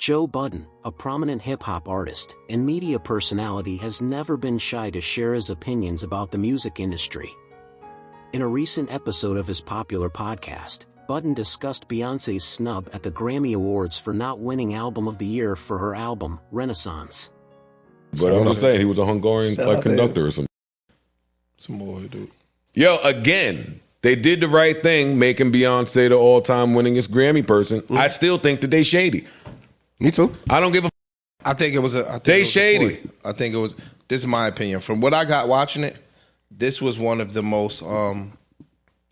Joe Budden, a prominent hip-hop artist and media personality, has never been shy to share his opinions about the music industry. In a recent episode of his popular podcast, Budden discussed Beyonce's snub at the Grammy Awards for not winning Album of the Year for her album, Renaissance. But I'm just saying, he was a Hungarian conductor or something. Some more, dude. Yo, again, they did the right thing, making Beyonce the all-time winningest Grammy person. I still think that they shady. Me too. I don't give a I think it was a. They shady. I think it was. This is my opinion. From what I got watching it, this was one of the most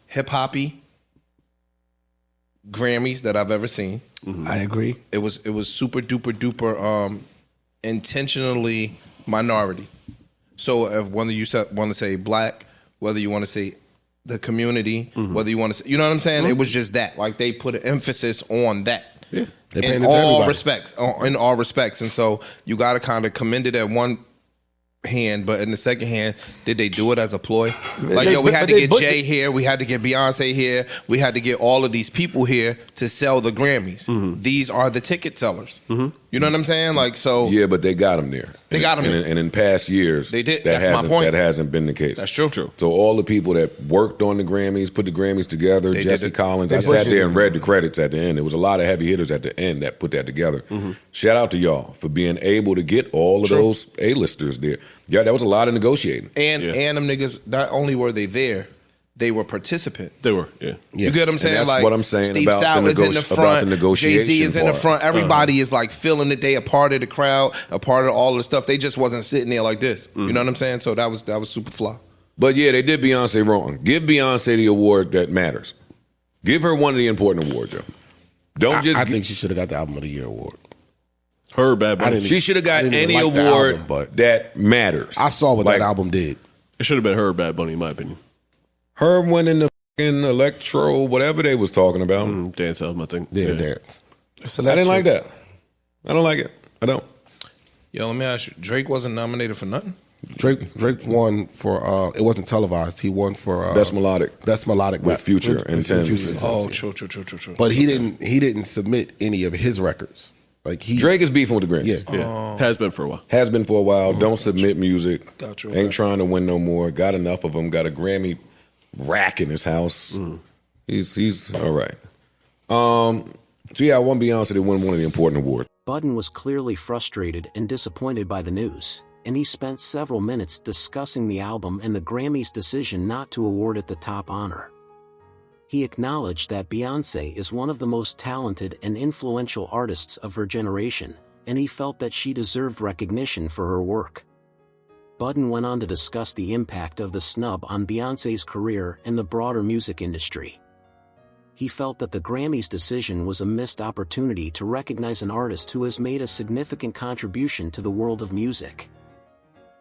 hip hoppy Grammys that I've ever seen. Mm-hmm. I agree. It was super duper duper intentionally minority. So if whether you want to say black, whether you want to say the community, whether you want to say, you know what I'm saying? It was just that. Like they put an emphasis on that. Yeah. In all respects. In all respects. And so you got to kind of commend it at one hand, but in the second hand, did they do it as a ploy? Like, yo, we had to get Jay here, we had to get Beyonce here, we had to get all of these people here to sell the Grammys. These are the ticket sellers. You know what I'm saying? Like, so Yeah, but they got him there. They got him there. And in past years, They did. That That's my point. That hasn't been the case. That's true. So all the people that worked on the Grammys, put the Grammys together, They Jesse did it. Collins, I sat there and read the credits at the end. There was a lot of heavy hitters at the end that put that together. Shout out to y'all for being able to get all of those A-listers there. Yeah, that was a lot of negotiating. And them niggas, not only were they there, they were participants. They were, yeah. You get what I'm saying? that's like what I'm saying Steve about Sal the is in the front, negotiation Jay-Z is in the part. front. Everybody is like feeling it. They a part of the crowd, a part of all the stuff. They just wasn't sitting there like this. You know what I'm saying? So that was super fly. But yeah, they did Beyonce wrong. Give Beyonce the award that matters. Give her one of the important awards, yo. I think she should have got the Album of the Year award. Her Bad Bunny. She should have got any like the award album, but that matters. I saw what that album did. It should have been her Bad Bunny, in my opinion. Her winning the fucking electro, whatever they was talking about. Dance album, I think. Yeah, dance. I didn't like that. I don't like it. I don't. Yo, let me ask you. Drake wasn't nominated for nothing? Drake won for it wasn't televised. He won for Best melodic with Future and Thames. Oh, true. But he didn't submit any of his records. Like Drake is beefing with the Grammys. Yeah. Has been for a while. Has been for a while. Don't submit music. Gotcha. Ain't trying to win no more. Got enough of them. Got a Grammy rack in his house. He's all right. So yeah, I want Beyonce to win one of the important awards. Budden was clearly frustrated and disappointed by the news, and he spent several minutes discussing the album and the Grammys' decision not to award it the top honor. He acknowledged that Beyonce is one of the most talented and influential artists of her generation, and he felt that she deserved recognition for her work. Budden went on to discuss the impact of the snub on Beyonce's career and the broader music industry. He felt that the Grammys' decision was a missed opportunity to recognize an artist who has made a significant contribution to the world of music.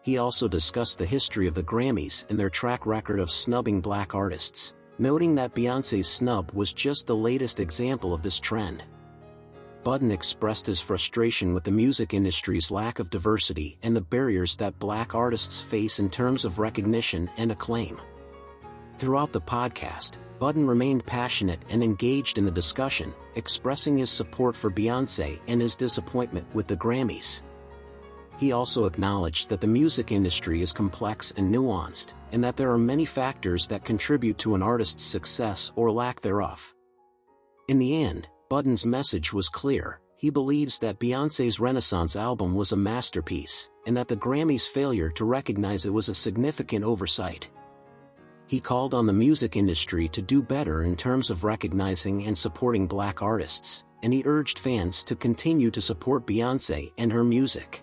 He also discussed the history of the Grammys and their track record of snubbing black artists, noting that Beyonce's snub was just the latest example of this trend. Budden expressed his frustration with the music industry's lack of diversity and the barriers that black artists face in terms of recognition and acclaim. Throughout the podcast, Budden remained passionate and engaged in the discussion, expressing his support for Beyonce and his disappointment with the Grammys. He also acknowledged that the music industry is complex and nuanced, and that there are many factors that contribute to an artist's success or lack thereof. In the end, Budden's message was clear. He believes that Beyonce's Renaissance album was a masterpiece, and that the Grammys' failure to recognize it was a significant oversight. He called on the music industry to do better in terms of recognizing and supporting black artists, and he urged fans to continue to support Beyonce and her music.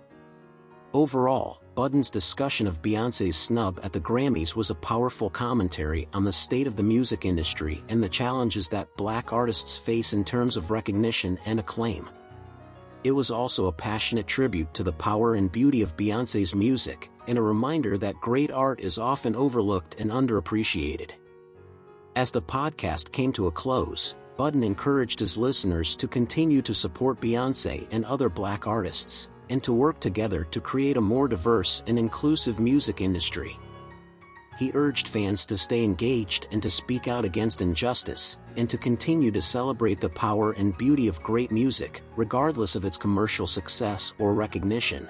Overall, Budden's discussion of Beyonce's snub at the Grammys was a powerful commentary on the state of the music industry and the challenges that black artists face in terms of recognition and acclaim. It was also a passionate tribute to the power and beauty of Beyonce's music, and a reminder that great art is often overlooked and underappreciated. As the podcast came to a close, Budden encouraged his listeners to continue to support Beyonce and other black artists, and to work together to create a more diverse and inclusive music industry. he urged fans to stay engaged and to speak out against injustice, and to continue to celebrate the power and beauty of great music, regardless of its commercial success or recognition.